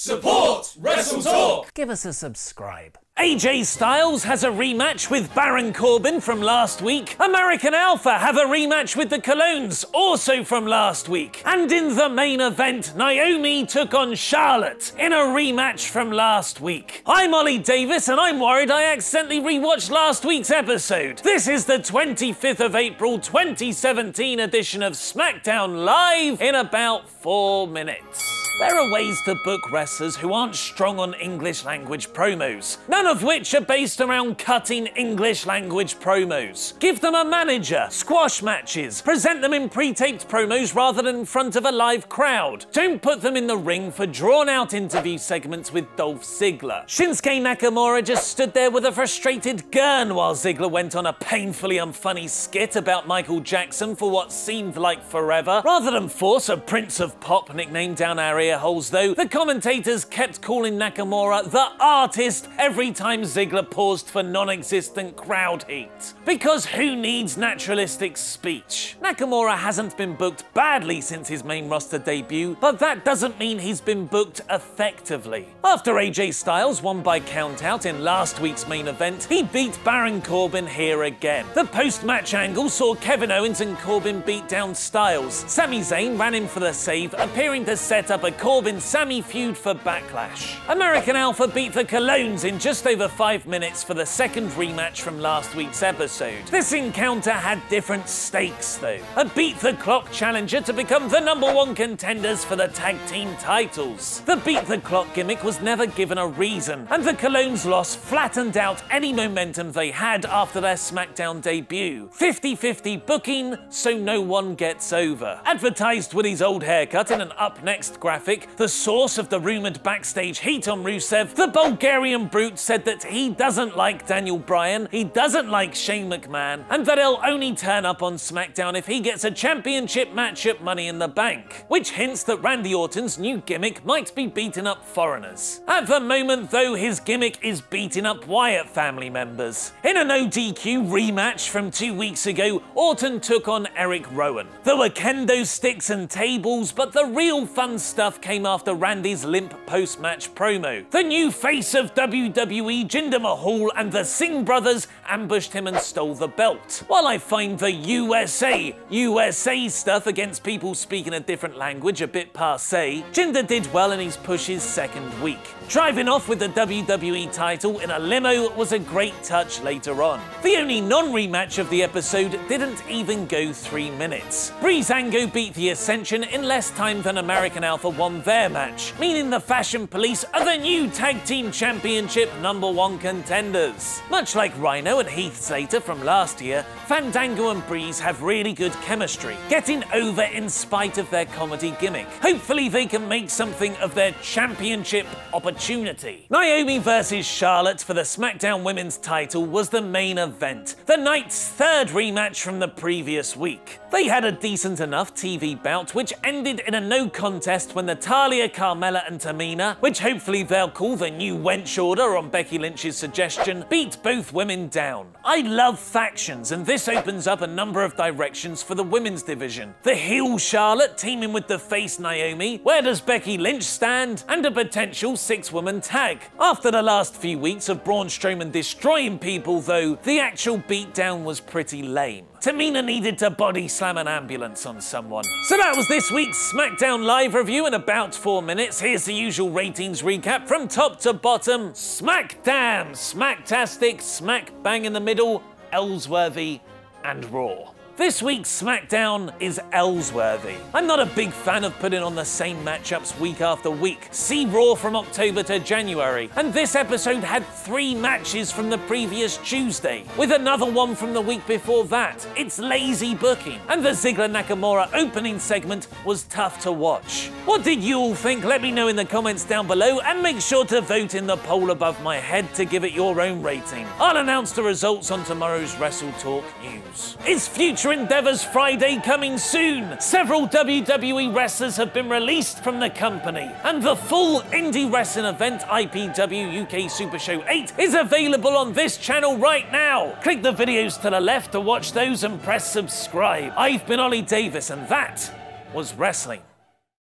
Support WrestleTalk! Give us a subscribe. AJ Styles has a rematch with Baron Corbin from last week. American Alpha have a rematch with the Colognes, also from last week. And in the main event, Naomi took on Charlotte in a rematch from last week. I'm Ollie Davis, and I'm worried I accidentally rewatched last week's episode. This is the 25th of April 2017 edition of Smackdown Live in about 4 minutes. There are ways to book wrestlers who aren't strong on English language promos, none of which are based around cutting English language promos. Give them a manager, squash matches, present them in pre-taped promos rather than in front of a live crowd. Don't put them in the ring for drawn-out interview segments with Dolph Ziggler. Shinsuke Nakamura just stood there with a frustrated grin while Ziggler went on a painfully unfunny skit about Michael Jackson for what seemed like forever. Rather than force a Prince of Pop nickname down our ear holes though, the commentators kept calling Nakamura the artist every time Ziggler paused for non-existent crowd heat. Because who needs naturalistic speech? Nakamura hasn't been booked badly since his main roster debut, but that doesn't mean he's been booked effectively. After AJ Styles won by countout in last week's main event, he beat Baron Corbin here again. The post-match angle saw Kevin Owens and Corbin beat down Styles. Sami Zayn ran in for the save, appearing to set up a Corbin-Sami feud for Backlash. American Alpha beat the Colognes in just over 5 minutes for the second rematch from last week's episode. This encounter had different stakes though. A beat-the-clock challenger to become the #1 contenders for the tag team titles. The beat-the-clock gimmick was never given a reason, and the Colognes' loss flattened out any momentum they had after their SmackDown debut. 50-50 booking, so no one gets over. Advertised with his old haircut in an Up Next graphic, the source of the rumoured backstage heat on Rusev, the Bulgarian brute said that he doesn't like Daniel Bryan, he doesn't like Shane McMahon, and that he'll only turn up on SmackDown if he gets a championship match at Money in the Bank, which hints that Randy Orton's new gimmick might be beating up foreigners. At the moment though, his gimmick is beating up Wyatt family members. In an ODQ rematch from 2 weeks ago, Orton took on Eric Rowan. There were kendo sticks and tables, but the real fun stuff came after Randy's limp post-match promo. The new face of WWE, Jinder Mahal, and the Singh brothers ambushed him and stole the belt. While I find the USA stuff against people speaking a different language a bit passé, Jinder did well in his push's second week. Driving off with the WWE title in a limo was a great touch later on. The only non-rematch of the episode didn't even go 3 minutes. Breezeango beat the Ascension in less time than American Alpha won their match, meaning the Fashion Police are the new Tag Team Championship #1 contenders. Much like Rhino and Heath Slater from last year, Fandango and Breeze have really good chemistry, getting over in spite of their comedy gimmick. Hopefully they can make something of their championship opportunity. Naomi versus Charlotte for the SmackDown Women's title was the main event, the night's third rematch from the previous week. They had a decent enough TV bout which ended in a no contest when Natalya, Carmella and Tamina, which hopefully they'll call the new Wench Order on Becky Lynch's suggestion, beat both women down. I love factions, and this opens up a number of directions for the women's division. The heel Charlotte teaming with the face Naomi, where does Becky Lynch stand, and a potential 6-woman tag. After the last few weeks of Braun Strowman destroying people though, the actual beatdown was pretty lame. Tamina needed to body slam an ambulance on someone. So that was this week's SmackDown Live review in about 4 minutes. Here's the usual ratings recap from top to bottom. Smackdown, Smacktastic, Smack Bang in the Middle, Ellsworthy, and Raw. This week's SmackDown is Ellsworthy. I'm not a big fan of putting on the same matchups week after week. See Raw from October to January. And this episode had 3 matches from the previous Tuesday, with another one from the week before that. It's lazy booking. And the Ziggler-Nakamura opening segment was tough to watch. What did you all think? Let me know in the comments down below, and make sure to vote in the poll above my head to give it your own rating. I'll announce the results on tomorrow's WrestleTalk news. Is Future Endeavors Friday coming soon? Several WWE wrestlers have been released from the company, and the full indie wrestling event IPW UK Super Show 8 is available on this channel right now. Click the videos to the left to watch those and press subscribe. I've been Ollie Davis, and that was wrestling.